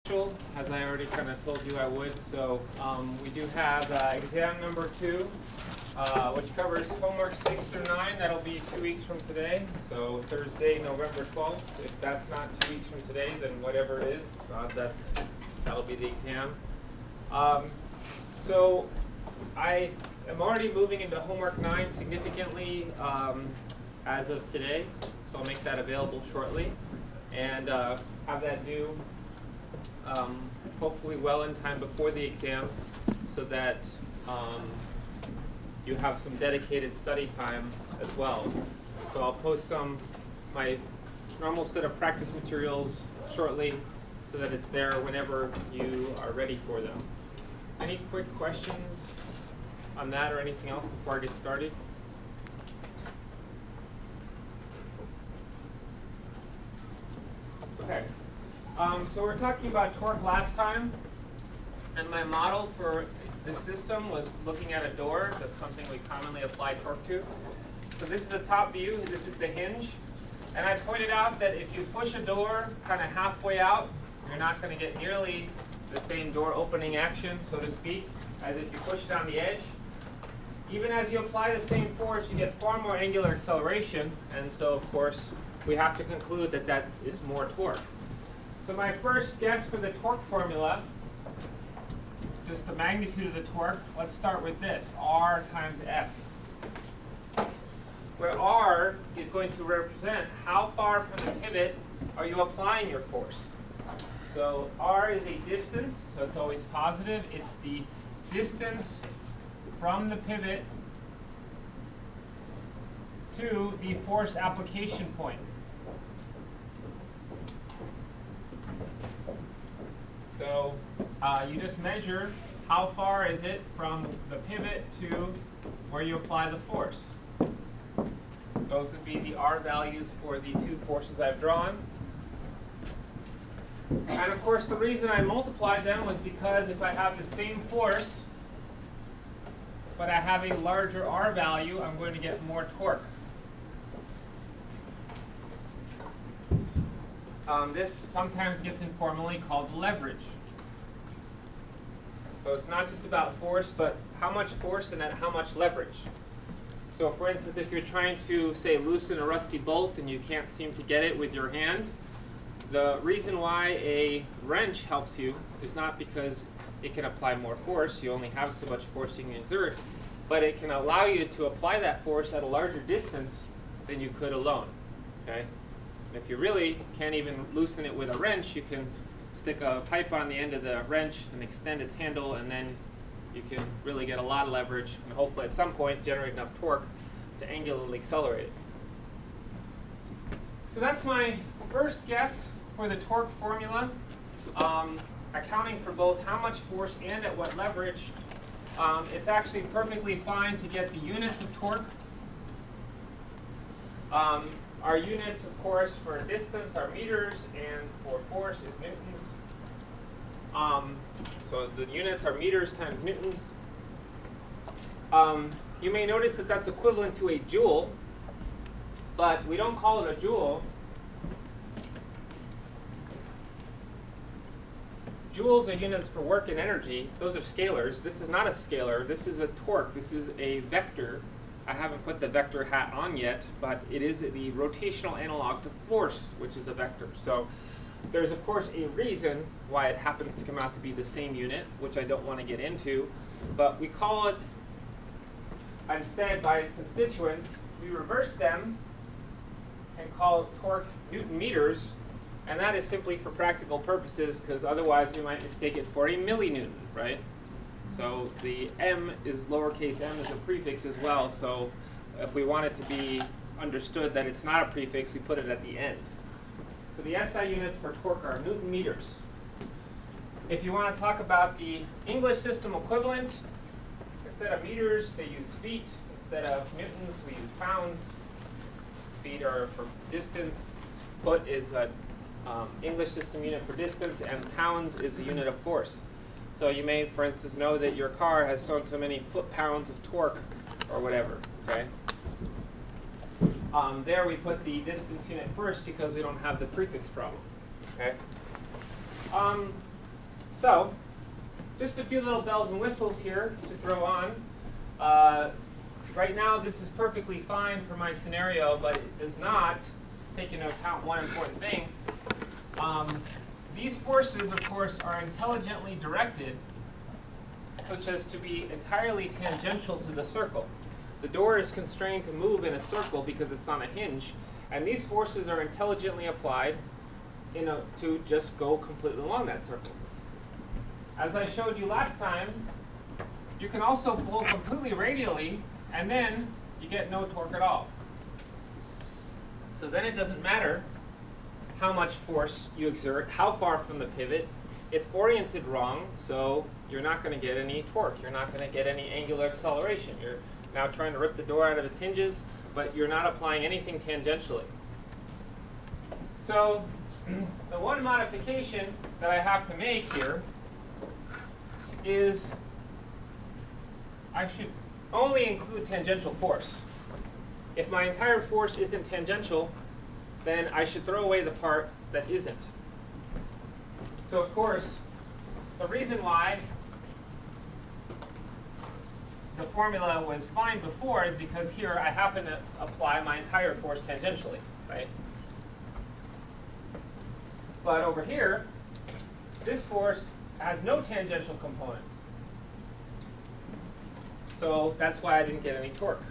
as I already kind of told you I would. So we do have exam number 2, which covers homework 6 through 9. That'll be 2 weeks from today. So Thursday, November 12th. If that's not 2 weeks from today, then whatever it is, that'll be the exam. So I am already moving into homework 9 significantly as of today. So I'll make that available shortly and have that due hopefully well in time before the exam so that you have some dedicated study time as well. So I'll post my normal set of practice materials shortly so that it's there whenever you are ready for them. Any quick questions on that or anything else before I get started? Okay. So we're talking about torque last time, and my model for this system was looking at a door. That's something we commonly apply torque to. So this is a top view. This is the hinge. And I pointed out that if you push a door kind of halfway out, you're not going to get nearly the same door opening action, so to speak, as if you push it on the edge. Even as you apply the same force, you get far more angular acceleration. And so, of course, we have to conclude that that is more torque. So my first guess for the torque formula, just the magnitude of the torque, let's start with this, R times F. Where R is going to represent how far from the pivot are you applying your force. So R is a distance, so it's always positive. It's the distance from the pivot to the force application point. So you just measure how far is it from the pivot to where you apply the force. Those would be the R values for the two forces I've drawn. And of course, the reason I multiplied them was because if I have the same force, but I have a larger R value, I'm going to get more torque. This sometimes gets informally called leverage. So it's not just about force, but how much force and at how much leverage. So for instance, if you're trying to, say, loosen a rusty bolt and you can't seem to get it with your hand, the reason why a wrench helps you is not because it can apply more force. You only have so much force you can exert, but it can allow you to apply that force at a larger distance than you could alone. Okay? If you really can't even loosen it with a wrench, you can stick a pipe on the end of the wrench and extend its handle, and then you can really get a lot of leverage and hopefully at some point generate enough torque to angularly accelerate it. So that's my first guess for the torque formula, accounting for both how much force and at what leverage. It's actually perfectly fine to get the units of torque. Our units, of course, for distance are meters, and for force is newtons. So the units are meters times newtons. You may notice that that's equivalent to a joule, but we don't call it a joule. Joules are units for work and energy. Those are scalars. This is not a scalar. This is a torque. This is a vector. I haven't put the vector hat on yet, but it is the rotational analog to force, which is a vector. So there's, of course, a reason why it happens to come out to be the same unit, which I don't want to get into. But we call it, instead, by its constituents, we reverse them and call it torque Newton meters. And that is simply for practical purposes, because otherwise you might mistake it for a millinewton, right? So the m is lowercase m is a prefix as well. So if we want it to be understood that it's not a prefix, we put it at the end. So the SI units for torque are Newton meters. If you want to talk about the English system equivalent, instead of meters, they use feet. Instead of newtons, we use pounds. Feet are for distance. Foot is a English system unit for distance, and pounds is a unit of force. So you may, for instance, know that your car has so and so many foot-pounds of torque or whatever, okay? There we put the distance unit first because we don't have the prefix problem, okay? So, just a few little bells and whistles here to throw on. Right now, this is perfectly fine for my scenario, but it does not take into account one important thing. These forces, of course, are intelligently directed such as to be entirely tangential to the circle. The door is constrained to move in a circle because it's on a hinge, and these forces are intelligently applied to just go completely along that circle. As I showed you last time, you can also pull completely radially, and then you get no torque at all. So then it doesn't matter how much force you exert, how far from the pivot. It's oriented wrong, so you're not going to get any torque. You're not going to get any angular acceleration. You're now trying to rip the door out of its hinges, but you're not applying anything tangentially. So the one modification that I have to make here is I should only include tangential force. If my entire force isn't tangential, then I should throw away the part that isn't. So of course, the reason why the formula was fine before is because here I happen to apply my entire force tangentially, right? But over here, this force has no tangential component. So that's why I didn't get any torque.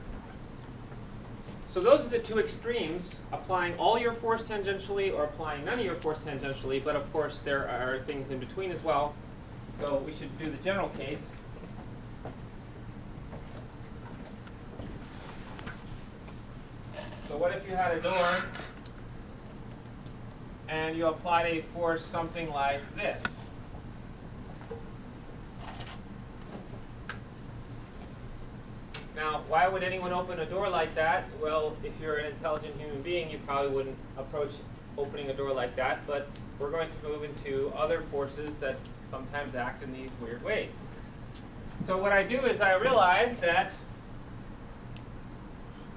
So those are the two extremes, applying all your force tangentially or applying none of your force tangentially, but of course there are things in between as well. So we should do the general case. So what if you had a door and you applied a force something like this? Now, why would anyone open a door like that? Well, if you're an intelligent human being, you probably wouldn't approach opening a door like that, but we're going to move into other forces that sometimes act in these weird ways. So what I do is I realize that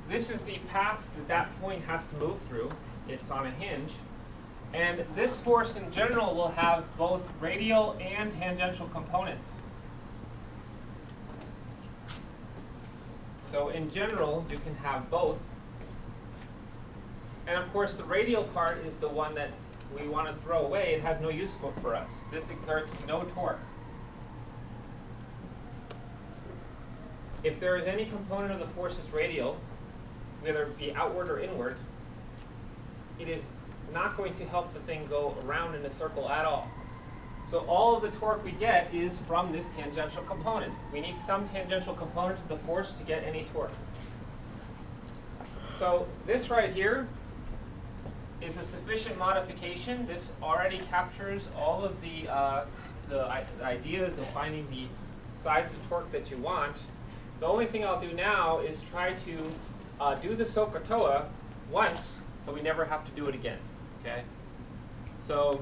this is the path that that point has to move through. It's on a hinge. And this force in general will have both radial and tangential components. So in general, you can have both. And of course, the radial part is the one that we want to throw away. It has no use for us. This exerts no torque. If there is any component of the force that's radial, whether it be outward or inward, it is not going to help the thing go around in a circle at all. So all of the torque we get is from this tangential component. We need some tangential component to the force to get any torque. So this right here is a sufficient modification. This already captures all of the ideas of finding the size of torque that you want. The only thing I'll do now is try to do the SOHCAHTOA once, so we never have to do it again. Okay? So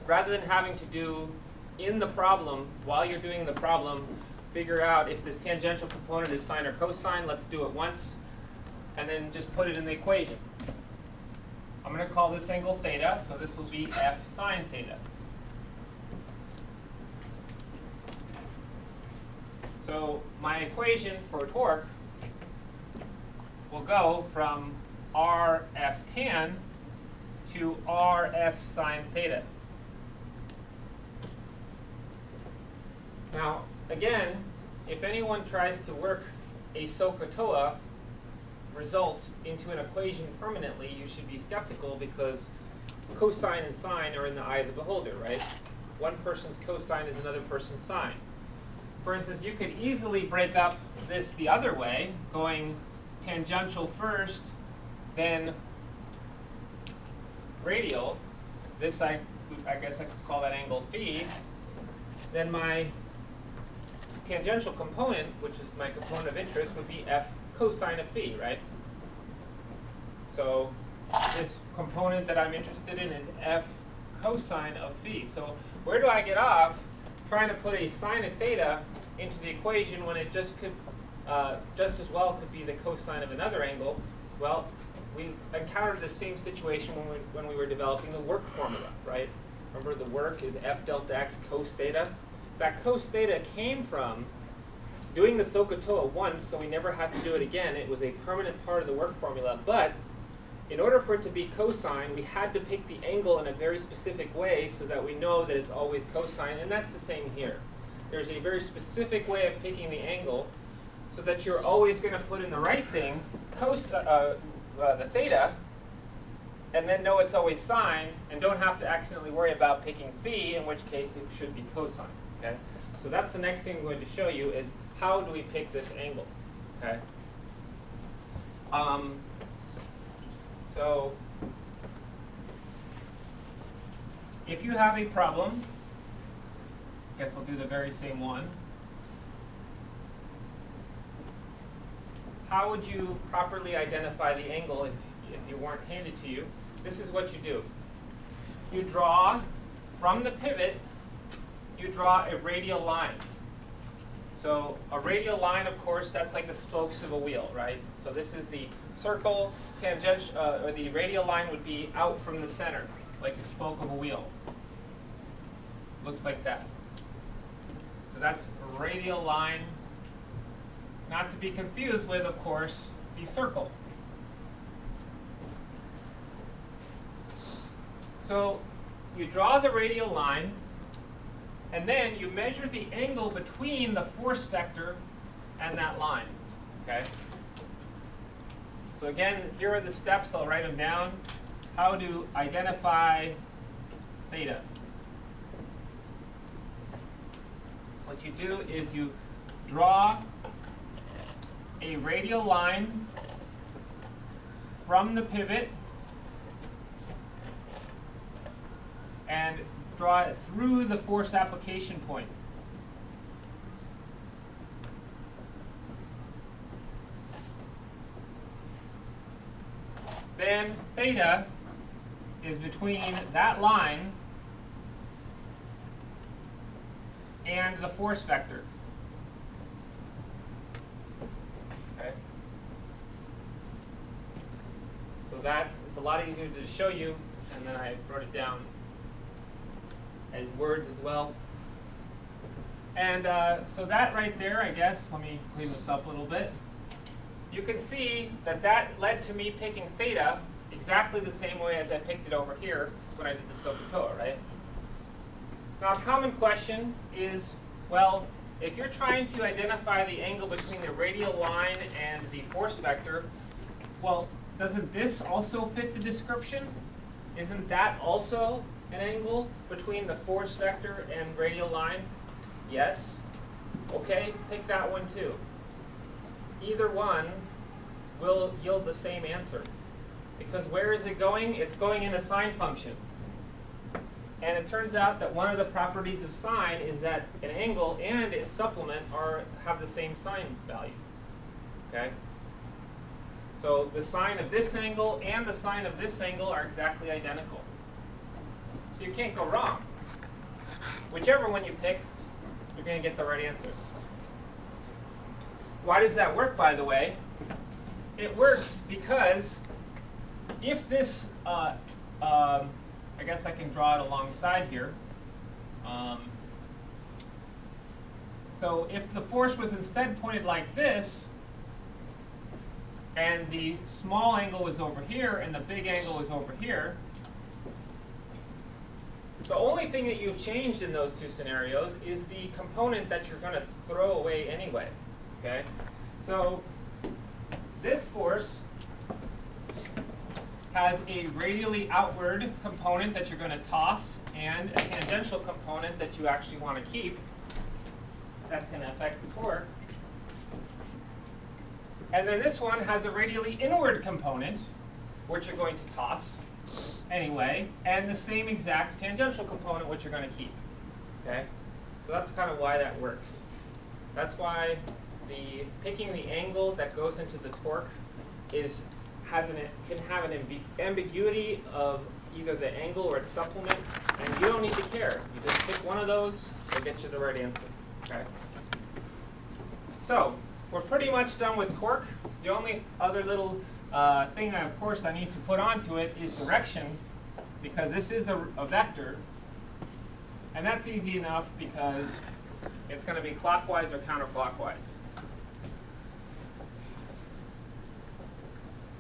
rather than having to do in the problem, while you're doing the problem, figure out if this tangential component is sine or cosine, let's do it once, and then just put it in the equation. I'm going to call this angle theta, so this will be F sine theta. So my equation for torque will go from R F tan to R F sine theta. Now, again, if anyone tries to work a SOHCAHTOA result into an equation permanently, you should be skeptical because cosine and sine are in the eye of the beholder, right? One person's cosine is another person's sine. For instance, you could easily break up this the other way, going tangential first, then radial. This, I guess I could call that angle phi. Then my tangential component, which is my component of interest, would be F cosine of phi, right? So this component that I'm interested in is F cosine of phi. So where do I get off trying to put a sine of theta into the equation when it just as well could be the cosine of another angle? Well, we encountered the same situation when we were developing the work formula, right? Remember, the work is F delta x cos theta. That cos theta came from doing the SOHCAHTOA once, so we never had to do it again. It was a permanent part of the work formula. But in order for it to be cosine, we had to pick the angle in a very specific way so that we know that it's always cosine. And that's the same here. There's a very specific way of picking the angle so that you're always going to put in the right thing, the theta, and then know it's always sine, and don't have to accidentally worry about picking phi, in which case it should be cosine. Okay? So that's the next thing I'm going to show you is how do we pick this angle. Okay? So if you have a problem, I guess I'll do the very same one. How would you properly identify the angle if you weren't handed to you? This is what you do. You draw from the pivot, you draw a radial line. So a radial line, of course, that's like the spokes of a wheel, right? So this is the circle, tangential, or the radial line would be out from the center, like the spoke of a wheel. Looks like that. So that's a radial line, not to be confused with, of course, the circle. So you draw the radial line, and then you measure the angle between the force vector and that line. Okay? So again, here are the steps. I'll write them down. How to identify theta. What you do is you draw a radial line from the pivot and draw it through the force application point. Then theta is between that line and the force vector. Okay. So that is a lot easier to show you, and then I wrote it down as words as well. And so that right there, I guess, let me clean this up a little bit. You can see that that led to me picking theta exactly the same way as I picked it over here when I did the SOHCAHTOA, right? Now, a common question is, well, if you're trying to identify the angle between the radial line and the force vector, well, doesn't this also fit the description? Isn't that also an angle between the force vector and radial line? Yes. Okay, pick that one too. Either one will yield the same answer. Because where is it going? It's going in a sine function. And it turns out that one of the properties of sine is that an angle and its supplement have the same sine value. Okay? So the sine of this angle and the sine of this angle are exactly identical. So you can't go wrong. Whichever one you pick, you're going to get the right answer. Why does that work, by the way? It works because if this, I guess I can draw it alongside here. So if the force was instead pointed like this, and the small angle was over here, and the big angle was over here, the only thing that you've changed in those two scenarios is the component that you're going to throw away anyway. Okay? So this force has a radially outward component that you're going to toss and a tangential component that you actually want to keep. That's going to affect the torque. And then this one has a radially inward component, which you're going to toss anyway, and the same exact tangential component, which you're going to keep. Okay? So that's kind of why that works. That's why picking the angle that goes into the torque can have an ambiguity of either the angle or its supplement, and you don't need to care. You just pick one of those, it'll get you the right answer. Okay? So we're pretty much done with torque. The only other little thing that, of course, I need to put onto it is direction, because this is a vector. And that's easy enough because it's going to be clockwise or counterclockwise.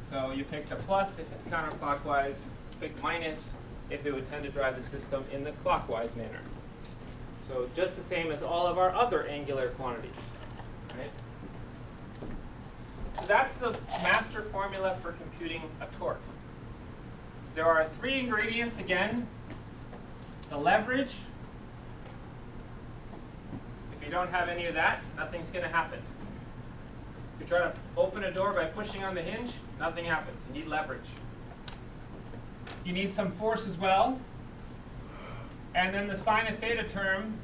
So you pick the plus if it's counterclockwise, pick minus if it would tend to drive the system in the clockwise manner. So just the same as all of our other angular quantities. Right? So that's the master formula for computing a torque. There are three ingredients again. The leverage. If you don't have any of that, nothing's going to happen. If you try to open a door by pushing on the hinge, nothing happens. You need leverage. You need some force as well. And then the sine of theta term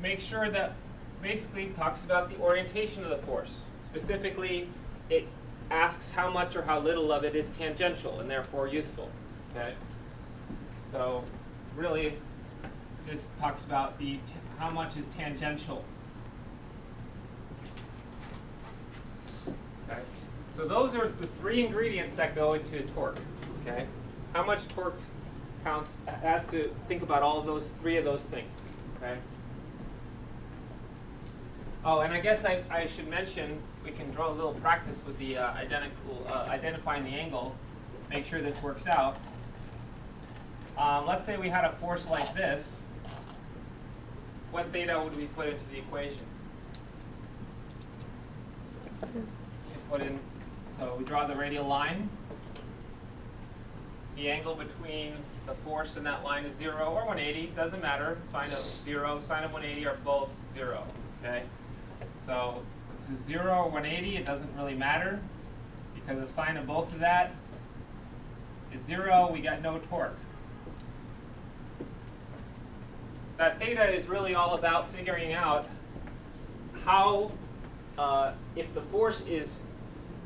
makes sure that basically talks about the orientation of the force. Specifically, it asks how much or how little of it is tangential and therefore useful. Okay? So really, this talks about how much is tangential. Okay? So those are the three ingredients that go into a torque. Okay? How much torque counts has to think about all of those three of those things. Okay? Oh, and I guess I should mention we can draw a little practice with the identifying the angle. Make sure this works out. Let's say we had a force like this. What theta would we put into the equation? So we draw the radial line. The angle between the force and that line is 0 or 180. Doesn't matter. Sine of 0, sine of 180 are both 0. Okay. So this is 0 or 180. It doesn't really matter because the sine of both of that is 0. We got no torque. That theta is really all about figuring out how, if the force is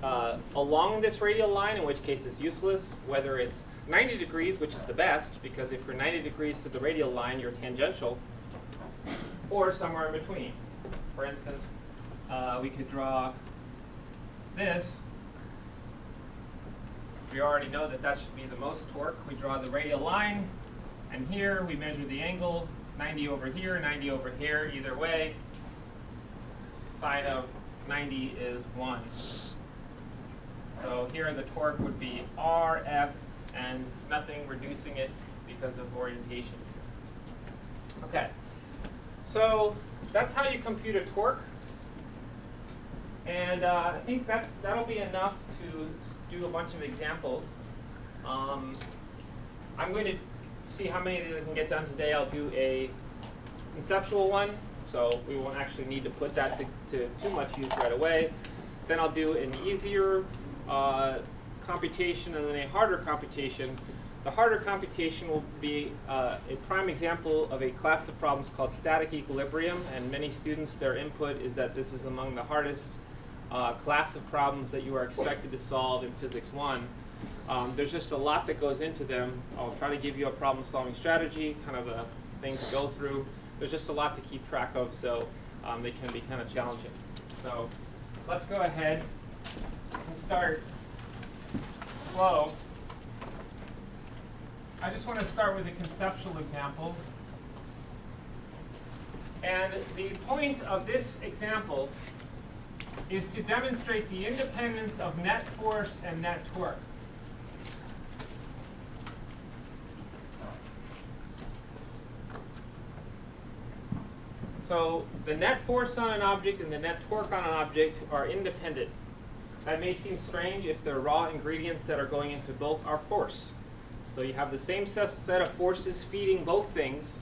along this radial line, in which case it's useless, whether it's 90 degrees, which is the best, because if you're 90 degrees to the radial line, you're tangential, or somewhere in between. For instance, we could draw this. We already know that that should be the most torque. We draw the radial line, and here we measure the angle, 90 over here, 90 over here, either way. Sine of 90 is 1. So here the torque would be RF, and nothing reducing it because of orientation. Okay, so that's how you compute a torque. And I think that'll be enough to do a bunch of examples. I'm going to see how many of these I can get done today. I'll do a conceptual one, so we won't actually need to put that to too much use right away. Then I'll do an easier computation and then a harder computation. The harder computation will be a prime example of a class of problems called static equilibrium, and many students, their input is that this is among the hardest class of problems that you are expected to solve in Physics 1. There's just a lot that goes into them. I'll try to give you a problem-solving strategy, kind of a thing to go through. There's just a lot to keep track of, so they can be kind of challenging. So let's go ahead and start slow. I just want to start with a conceptual example. And the point of this example is to demonstrate the independence of net force and net torque. So the net force on an object and the net torque on an object are independent. That may seem strange if the raw ingredients that are going into both are force. So you have the same set of forces feeding both things.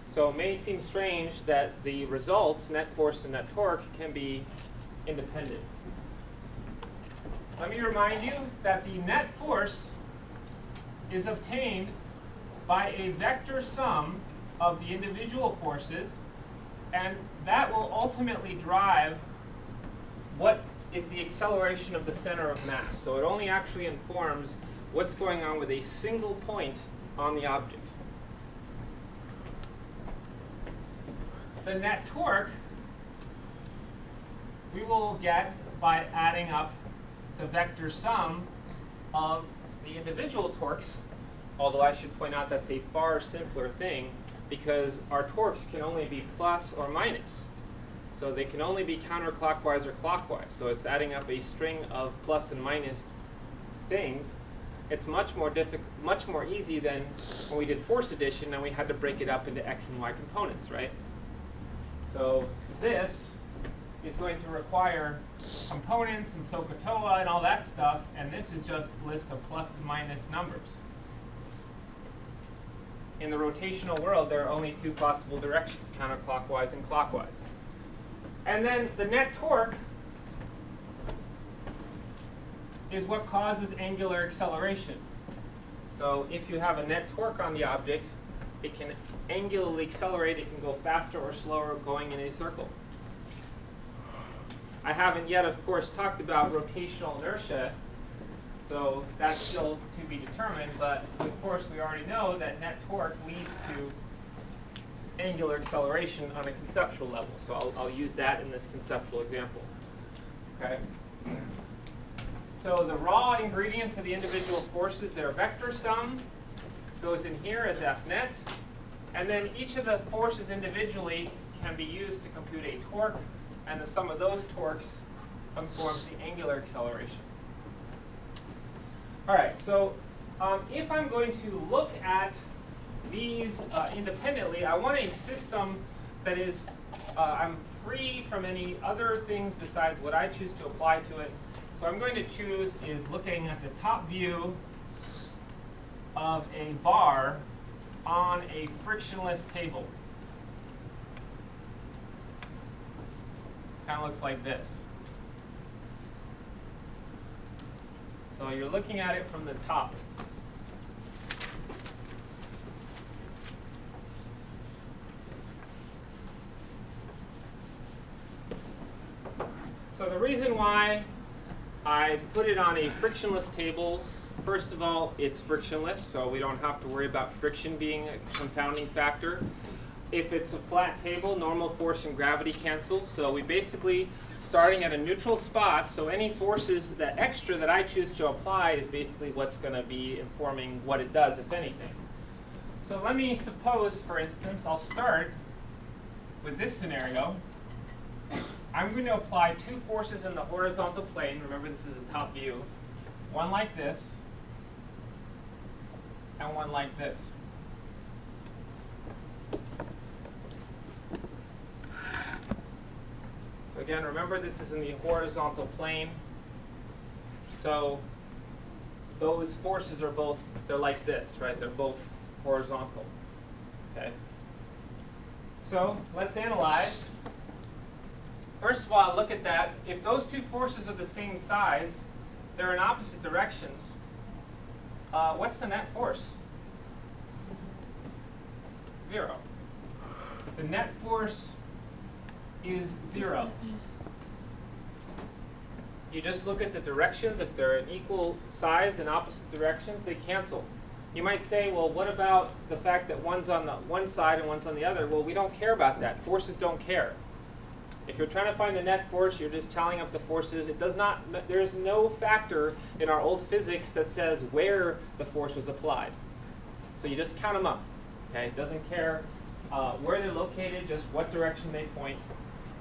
So it may seem strange that the results, net force and net torque, can be independent. Let me remind you that the net force is obtained by a vector sum of the individual forces, and that will ultimately drive what is the acceleration of the center of mass. So it only actually informs what's going on with a single point on the object. The net torque we will get by adding up the vector sum of the individual torques, although I should point out that's a far simpler thing because our torques can only be plus or minus. So they can only be counterclockwise or clockwise. So it's adding up a string of plus and minus things. It's much more easy than when we did force addition and we had to break it up into x and y components, right? So this is going to require components and SOHCAHTOA and all that stuff, and this is just a list of plus and minus numbers. In the rotational world, there are only two possible directions, counterclockwise and clockwise. And then the net torque is what causes angular acceleration. So if you have a net torque on the object, it can angularly accelerate. It can go faster or slower going in a circle. I haven't yet, of course, talked about rotational inertia, so that's still to be determined. But of course, we already know that net torque leads to angular acceleration on a conceptual level. So I'll use that in this conceptual example. Okay. So the raw ingredients of the individual forces, their vector sum goes in here as F net. And then each of the forces individually can be used to compute a torque, and the sum of those torques forms the angular acceleration. All right, so if I'm going to look at these independently, I want a system that is, I'm free from any other things besides what I choose to apply to it. So I'm going to choose is looking at the top view of a bar on a frictionless table. Kind of looks like this. So you're looking at it from the top. So the reason why I put it on a frictionless table, first of all, it's frictionless, so we don't have to worry about friction being a confounding factor. If it's a flat table, normal force and gravity cancel, so we basically, starting at a neutral spot, so any forces, that extra that I choose to apply is basically what's going to be informing what it does, if anything. So let me suppose, for instance, I'll start with this scenario. I'm going to apply two forces in the horizontal plane. Remember, this is a top view. One like this, and one like this. So again, remember, this is in the horizontal plane. So those forces are both, they're like this, right? They're both horizontal. Okay. So let's analyze. First of all, look at that. If those two forces are the same size, they're in opposite directions. What's the net force? 0. The net force is 0. You just look at the directions. If they're in equal size in opposite directions, they cancel. You might say, well, what about the fact that one's on the one side and one's on the other? Well, we don't care about that. Forces don't care. If you're trying to find the net force, you're just tallying up the forces. It does not, there is no factor in our old physics that says where the force was applied. So you just count them up. Okay? It doesn't care where they're located, just what direction they point.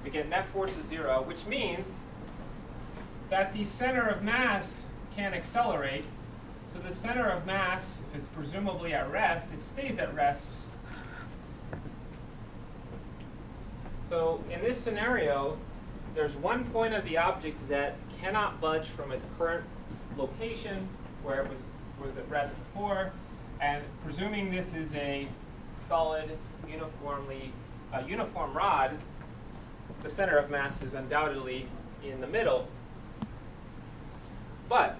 We get net force of 0, which means that the center of mass can accelerate. So the center of mass, if it's presumably at rest, it stays at rest. So in this scenario, there's one point of the object that cannot budge from its current location where it was at rest before, and presuming this is a solid, uniform rod, the center of mass is undoubtedly in the middle. But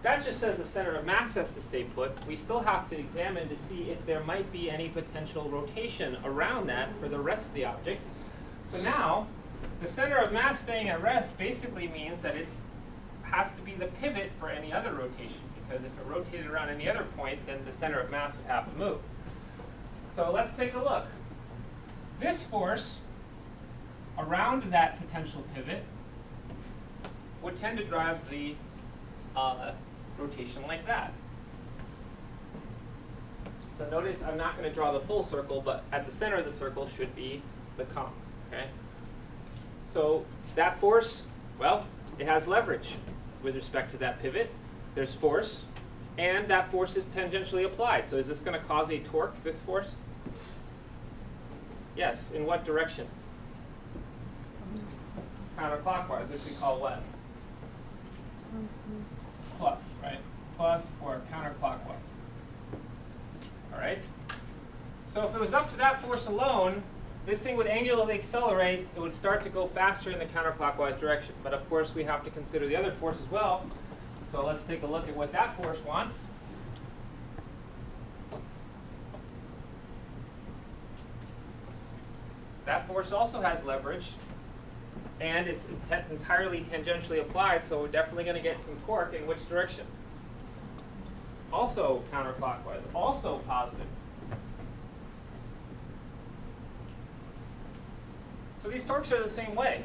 that just says the center of mass has to stay put. We still have to examine to see if there might be any potential rotation around that for the rest of the object. So now, the center of mass staying at rest basically means that it has to be the pivot for any other rotation, because if it rotated around any other point, then the center of mass would have to move. So let's take a look. This force around that potential pivot would tend to drive the rotation like that. So notice I'm not going to draw the full circle, but at the center of the circle should be the cone. Okay? So that force, well, it has leverage with respect to that pivot. There's force, and that force is tangentially applied. So is this going to cause a torque, this force? Yes. In what direction? Counterclockwise, which we call what? Plus, right? Plus or counterclockwise. All right? So if it was up to that force alone, this thing would angularly accelerate. It would start to go faster in the counterclockwise direction. But of course, we have to consider the other force as well. So let's take a look at what that force wants. That force also has leverage, and it's entirely tangentially applied, so we're definitely going to get some torque in which direction? Also counterclockwise, also positive. So these torques are the same way.